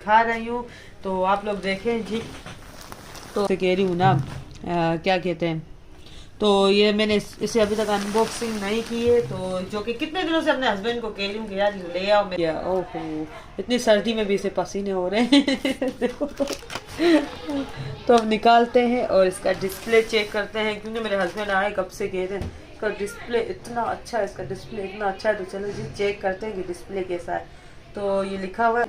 दिखा रही हूँ, तो आप लोग देखें जी। तो कह रही हूँ ना, क्या कहते हैं, तो ये मैंने इसे अभी तक अनबॉक्सिंग नहीं की है, तो जो कि कितने दिनों से अपने हस्बैंड को कह रही हूँ कि यार ले आओ मेरे। ओहो, इतनी सर्दी में भी इसे पसीने हो रहे हैं देखो तो अब निकालते हैं और इसका डिस्प्ले चेक करते हैं, क्योंकि मेरे हस्बैंड आए कब से कह रहे हैं इसका डिस्प्ले इतना अच्छा है, इसका डिस्प्ले इतना अच्छा है। तो चलो जी चेक करते हैं कि डिस्प्ले कैसा है। तो ये लिखा हुआ है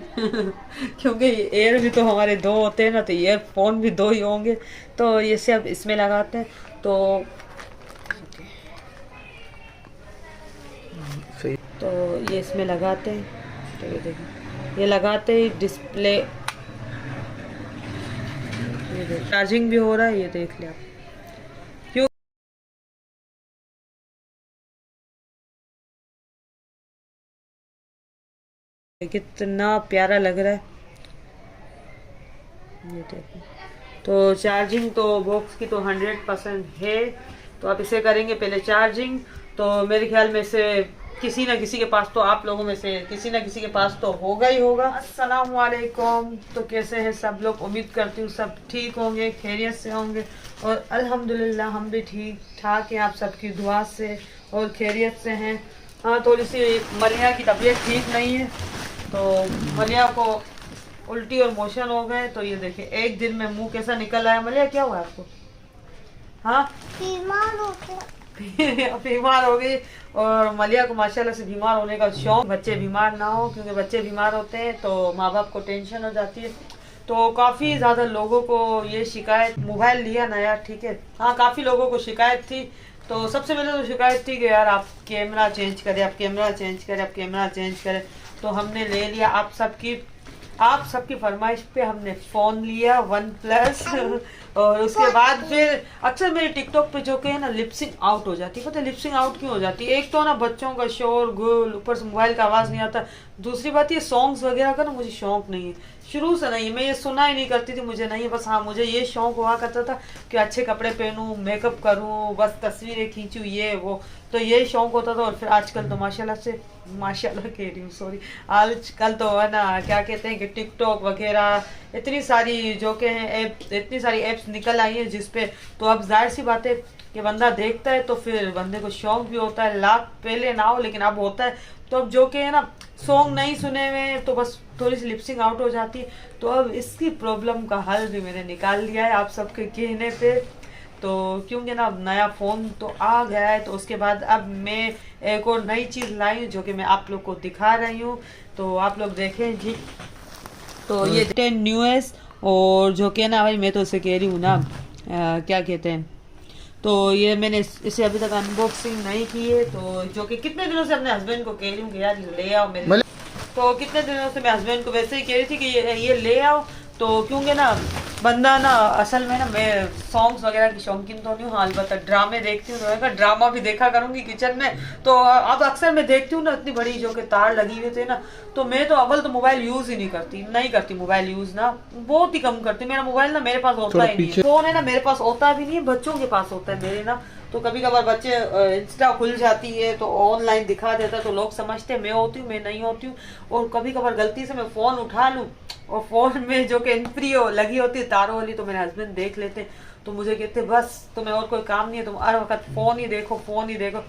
क्योंकि एयर भी तो हमारे दो होते हैं ना, तो ईयरफोन भी दो ही होंगे। तो ये से अब इसमें लगाते हैं, तो ये इसमें लगाते हैं। तो ये देखिए, ये लगाते ही डिस्प्ले, ये चार्जिंग भी हो रहा है, ये देख ले आप। क्यों कितना प्यारा लग रहा है, ये देखो। तो चार्जिंग तो बॉक्स की तो 100% है। तो आप इसे करेंगे पहले चार्जिंग, तो मेरे ख्याल में से किसी ना किसी के पास, तो आप लोगों में से किसी ना किसी के पास तो होगा ही होगा। अस्सलाम वालेकुम। तो कैसे हैं सब लोग? उम्मीद करती हूँ सब ठीक होंगे, खैरियत से होंगे, और अल्हम्दुलिल्लाह हम भी ठीक ठाक हैं आप सबकी दुआ से और खैरियत से हैं। हाँ, थोड़ी सी मलिया की तबीयत ठीक नहीं है, तो मलिया को उल्टी और मोशन हो गए। तो ये देखिए एक दिन में मुंह कैसा निकल आया। मलिया क्या हुआ आपको? हाँ, बीमार हो गया। बीमार हो गई। और मलिया को माशाल्लाह से बीमार होने का शौक, बच्चे बीमार ना हो, क्योंकि बच्चे बीमार होते हैं तो माँ बाप को टेंशन हो जाती है। तो काफ़ी ज़्यादा लोगों को ये शिकायत, मोबाइल लिया नया ठीक है, हाँ काफ़ी लोगों को शिकायत थी। तो सबसे पहले तो शिकायत थी कि यार आप कैमरा चेंज करें, आप कैमरा चेंज करें, आप कैमरा चेंज करें। तो हमने ले लिया आप सबकी फरमाइश पे हमने फ़ोन लिया वन प्लस और उसके बाद फिर अक्सर मेरे टिकटॉक पे जो कि है ना लिपसिंग आउट हो जाती है। पता है लिपसिंग आउट क्यों हो जाती है? एक तो ना बच्चों का शोर गुल, ऊपर से मोबाइल का आवाज़ नहीं आता। दूसरी बात ये सॉन्ग्स वगैरह का ना मुझे शौक नहीं है, शुरू से नहीं, मैं ये सुना ही नहीं करती थी, मुझे नहीं। बस हाँ, मुझे ये शौक हुआ करता था कि अच्छे कपड़े पहनूं, मेकअप करूं, बस तस्वीरें खींचूं, ये वो। तो ये शौक होता था। और फिर आजकल तो माशाल्लाह कह रही हूँ, सॉरी, आजकल तो है ना क्या कहते हैं कि टिकटॉक वगैरह इतनी सारी जो कि हैं ऐप, इतनी सारी ऐप्स निकल आई हैं जिसपे, तो अब जाहिर सी बात है कि बंदा देखता है तो फिर बंदे को शौक भी होता है। लाख पहले ना हो लेकिन अब होता है। तो अब जो कि है ना सॉन्ग नहीं सुने हुए तो बस थोड़ी सी लिपसिंग आउट हो जाती है। तो अब इसकी प्रॉब्लम का हल भी मैंने निकाल लिया है आप सबके कहने पे। तो क्योंकि ना अब नया फ़ोन तो आ गया है, तो उसके बाद अब मैं एक और नई चीज़ लाई हूँ जो कि मैं आप लोग को दिखा रही हूँ। तो आप लोग देखें जी। तो ये 10 न्यूएस, और जो कि ना भाई मैं तो इसे कह रही हूँ ना, क्या कहते हैं, तो ये मैंने इसे अभी तक अनबॉक्सिंग नहीं की है, तो जो कि कितने दिनों से अपने हस्बैंड को कह रही हूँ कि यार ले आओ मेरे। तो कितने दिनों से मैं हस्बैंड को वैसे ही कह रही थी कि ये ले आओ। तो क्योंकि ना बंदा ना असल में ना, मैं सॉन्ग्स वगैरह की शौकीन तो नहीं हूँ, हाँ अलबत्ता ड्रामे देखती हूँ, तो ड्रामा भी देखा करूँगी किचन में। तो अब अक्सर मैं देखती हूँ ना इतनी बड़ी जो कि तार लगी हुई थे ना, तो मैं तो अव्वल तो मोबाइल यूज़ ही नहीं करती मोबाइल यूज़ ना, बहुत ही कम करती। मेरा मोबाइल ना मेरे पास होता ही नहीं है, फ़ोन है ना मेरे पास होता भी नहीं है, बच्चों के पास होता है मेरे ना। तो कभी कभार बच्चे इंस्टा खुल जाती है तो ऑनलाइन दिखा देता है, तो लोग समझते हैं मैं होती हूँ, मैं नहीं होती हूँ। और कभी कभार गलती से मैं फ़ोन उठा लूँ और फ़ोन में जो कि फ्री लगी होती है तारों वाली, तो मेरे हस्बैंड देख लेते, तो मुझे कहते बस तुम्हें और कोई काम नहीं है, तुम हर वक्त फ़ोन ही देखो, फ़ोन ही देखो।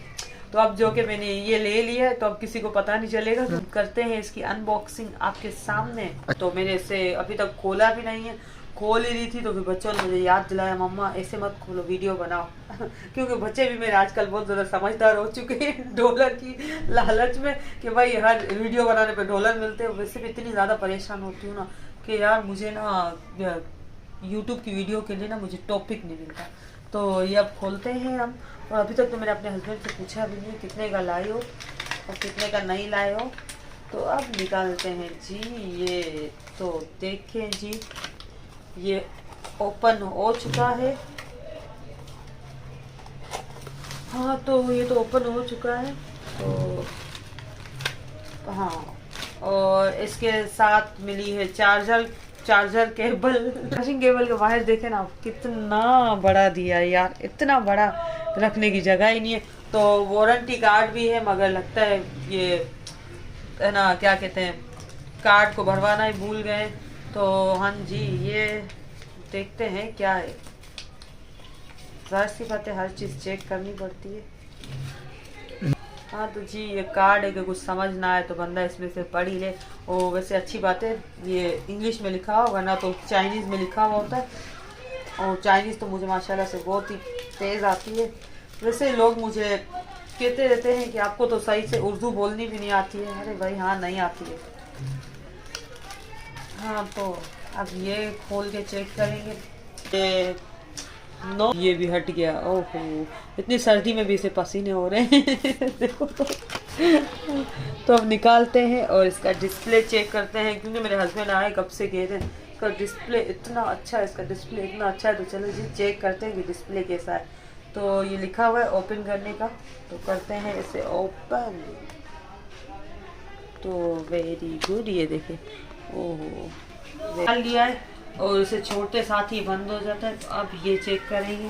तो अब जो कि मैंने ये ले लिया है तो अब किसी को पता नहीं चलेगा। तो करते हैं इसकी अनबॉक्सिंग आपके सामने। तो मैंने इसे अभी तक खोला भी नहीं है, खोल ही रही थी तो फिर बच्चों ने मुझे याद दिलाया मम्मा ऐसे मत खोलो, वीडियो बनाओ क्योंकि बच्चे भी मेरे आजकल बहुत ज़्यादा समझदार हो चुके हैं डॉलर की लालच में, कि भाई हर वीडियो बनाने पे डॉलर मिलते हैं। वैसे भी इतनी ज़्यादा परेशान होती हूँ ना कि यार मुझे ना यूट्यूब की वीडियो के लिए ना मुझे टॉपिक नहीं मिलता। तो ये अब खोलते हैं हम। और अभी तक तो मैंने अपने हस्बैंड से पूछा भी नहीं कितने का लाए हो और कितने का नहीं लाए हो। तो अब निकालते हैं जी ये। तो देखें जी, ये ओपन हो चुका है। हाँ, तो ये तो ओपन हो चुका है। तो हाँ, और इसके साथ मिली है चार्जर केबल। चार्जिंग केबल के बाहर देखे ना कितना बड़ा दिया है यार, इतना बड़ा रखने की जगह ही नहीं है। तो वारंटी कार्ड भी है, मगर लगता है ये है ना क्या कहते हैं, कार्ड को भरवाना ही भूल गए। तो हाँ जी, ये देखते हैं क्या है। जाहिर सी बात है, हर चीज़ चेक करनी पड़ती है। हाँ तो जी, ये कार्ड है कि कुछ समझ ना आए तो बंदा इसमें से पढ़ ही ले। और वैसे अच्छी बात है, ये इंग्लिश में लिखा हुआ, वरना तो चाइनीज़ में लिखा हुआ होता है। और चाइनीज़ तो मुझे माशाल्लाह से बहुत ही तेज़ आती है। वैसे लोग मुझे कहते रहते हैं कि आपको तो सही से उर्दू बोलनी भी नहीं आती है। अरे भाई हाँ, नहीं आती है। हाँ तो अब ये खोल के चेक करेंगे। नो, ये भी हट गया। ओहो, इतनी सर्दी में भी इसे पसीने हो रहे हैं। देखो तो अब निकालते हैं और इसका डिस्प्ले चेक करते हैं, क्योंकि मेरे हस्बैंड आए कब से कह रहे हैं इसका डिस्प्ले इतना अच्छा है, इसका डिस्प्ले इतना अच्छा है। तो चलो जी चेक करते हैं कि डिस्प्ले कैसा है। तो ये लिखा हुआ है ओपन करने का, तो करते हैं इसे ओपन। तो वेरी गुड, ये देखें। ओहो, निकाल लिया है और इसे छोड़ते साथ ही बंद हो जाता है। तो अब ये चेक करेंगे।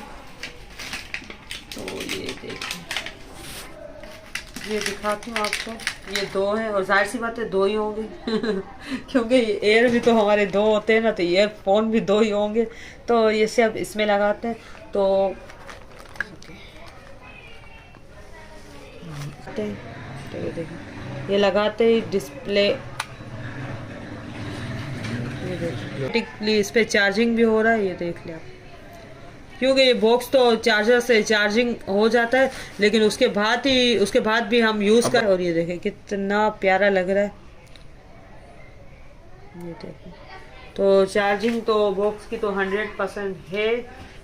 तो ये देखें, ये दिखाती हूँ आपको। ये 2 है और जाहिर सी बात है 2 ही होंगे। क्योंकि एयर भी तो हमारे 2 होते हैं ना, तो ईयरफोन भी 2 ही होंगे। तो ये से अब इसमें लगाते हैं। तो ये देखें, ये लगाते ही डिस्प्ले, इस पे चार्जिंग भी हो रहा है। ये देख लिया, क्योंकि ये बॉक्स तो चार्जर से चार्जिंग हो जाता है, लेकिन उसके बाद भी हम यूज़ कर। और ये देखें कितना प्यारा लग रहा है। ये देखें, तो चार्जिंग तो बॉक्स की तो 100% है।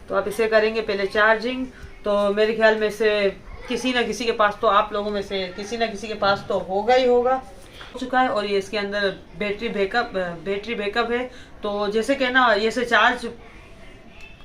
तो आप इसे करेंगे पहले चार्जिंग। तो मेरे ख्याल में से किसी ना किसी के पास तो, आप लोगों में से किसी ना किसी के पास तो होगा ही होगा चुका है। और ये इसके अंदर बैटरी बैकअप है। तो जैसे कि ना, ये से चार्ज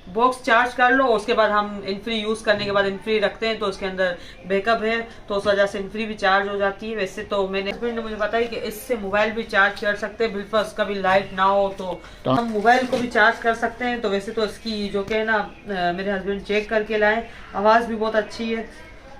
बॉक्स चार्ज कर लो, उसके बाद हम इनफ्री यूज़ करने के बाद इनफ्री रखते हैं, तो उसके अंदर बैकअप है, तो उस वजह से इनफ्री भी चार्ज हो जाती है। वैसे तो मेरे हस्बैंड ने मुझे बताया कि इससे मोबाइल भी चार्ज कर सकते हैं, बिलफर्स कभी लाइट ना हो तो हम मोबाइल को भी चार्ज कर सकते हैं। तो वैसे तो इसकी जो कि ना, मेरे हस्बैंड चेक करके लाए। आवाज़ भी बहुत अच्छी है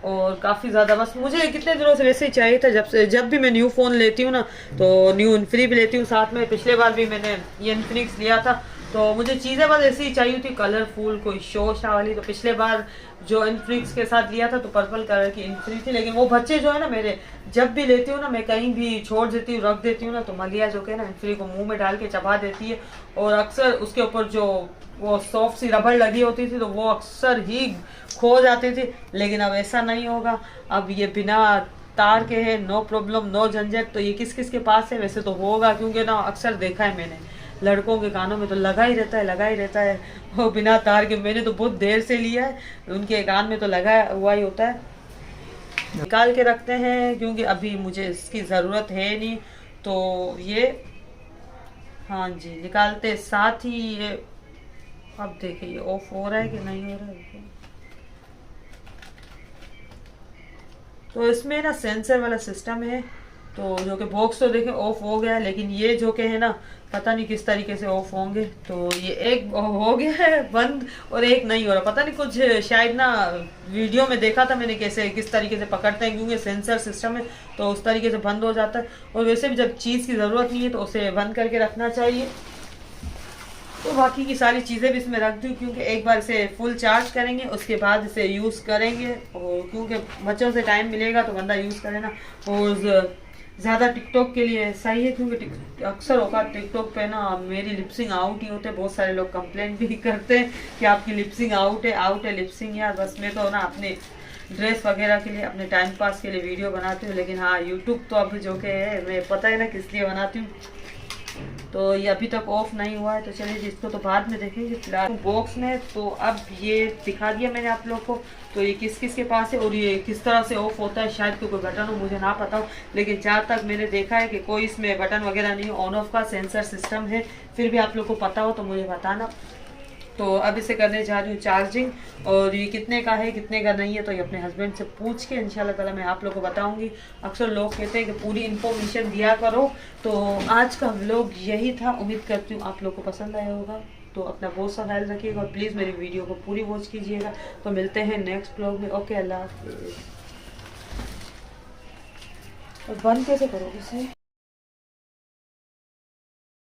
और काफ़ी ज़्यादा, बस मुझे कितने दिनों से वैसे ही चाहिए था। जब भी मैं न्यू फ़ोन लेती हूँ ना, तो न्यू इनफ्री भी लेती हूँ साथ में। पिछले बार भी मैंने ये इन्फिनिक्स लिया था, तो मुझे चीज़ें बस ऐसी ही चाहिए थी, कलरफुल, कोई शो शा वाली। तो पिछले बार जो इन्फिनिक्स के साथ लिया था तो पर्पल कलर की इन्फिनी थी। लेकिन वो बच्चे जो है ना मेरे, जब भी लेती हूँ ना, मैं कहीं भी छोड़ देती हूँ, रख देती हूँ ना, तो मलिया जो कि ना इन्फिनी को मुँह में डाल के चबा देती है। और अक्सर उसके ऊपर जो वो सॉफ्ट सी रबड़ लगी होती थी, तो वो अक्सर ही खो जाती थी। लेकिन अब ऐसा नहीं होगा, अब ये बिना तार के है, नो प्रॉब्लम, नो झंझट। तो ये किस किस के पास है? वैसे तो होगा, क्योंकि ना अक्सर देखा है मैंने, लड़कों के कानों में तो लगा ही रहता है वो बिना तार के। मैंने तो बहुत देर से लिया है, उनके कान में तो लगा हुआ ही होता है। निकाल के रखते हैं, क्योंकि अभी मुझे इसकी ज़रूरत है नहीं। तो ये हाँ जी, निकालते साथ ही ये, अब देखिए ये ऑफ हो रहा है कि नहीं हो रहा है। तो इसमें ना सेंसर वाला सिस्टम है, तो जो कि बॉक्स तो देखें ऑफ हो गया है, लेकिन ये जो कि है ना, पता नहीं किस तरीके से ऑफ होंगे। तो ये एक हो गया है बंद और एक नहीं हो रहा, पता नहीं कुछ, शायद ना वीडियो में देखा था मैंने कैसे किस तरीके से पकड़ते हैं, क्योंकि सेंसर सिस्टम है तो उस तरीके से बंद हो जाता है। और वैसे भी जब चीज़ की ज़रूरत नहीं है तो उसे बंद करके रखना चाहिए। तो बाकी की सारी चीज़ें भी इसमें रख दूँ, क्योंकि एक बार इसे फुल चार्ज करेंगे, उसके बाद इसे यूज़ करेंगे। और क्योंकि बच्चों से टाइम मिलेगा तो बंदा यूज़ करे ना। और ज़्यादा टिकटॉक के लिए सही है, क्योंकि अक्सर होगा टिकटॉक पे ना मेरी लिपसिंग आउट ही होते हैं। बहुत सारे लोग कंप्लेंट भी करते हैं कि आपकी लिपसिंग आउट है लिपसिंग। यार बस मैं तो ना अपने ड्रेस वगैरह के लिए, अपने टाइम पास के लिए वीडियो बनाती हूँ। लेकिन हाँ, यूट्यूब तो अब जो कि है, मैं पता है ना किस लिए बनाती हूँ। तो ये अभी तक ऑफ नहीं हुआ है, तो चलिए इसको तो बाद में देखेंगे। फिलहाल बॉक्स में तो अब ये दिखा दिया मैंने आप लोग को। तो ये किस किस के पास है और ये किस तरह से ऑफ होता है, शायद कोई बटन हो, मुझे ना पता हो। लेकिन जहाँ तक मैंने देखा है कि कोई इसमें बटन वगैरह नहीं, ऑन ऑफ का सेंसर सिस्टम है। फिर भी आप लोग को पता हो तो मुझे बताना। तो अब इसे करने जा रही हूँ चार्जिंग, और ये कितने का है कितने का नहीं है तो ये अपने हस्बैंड से पूछ के इंशाल्लाह ताला मैं आप लोग को बताऊंगी। अक्सर लोग कहते हैं कि पूरी इन्फॉर्मेशन दिया करो। तो आज का व्लॉग यही था, उम्मीद करती हूँ आप लोग को पसंद आया होगा। तो अपना बहुत सा ख्याल रखिएगा और प्लीज़ मेरी वीडियो को पूरी वॉच कीजिएगा। तो मिलते हैं नेक्स्ट व्लॉग में। ओके, अल्लाह हाफिज़। और बंद कैसे करोगे इसे?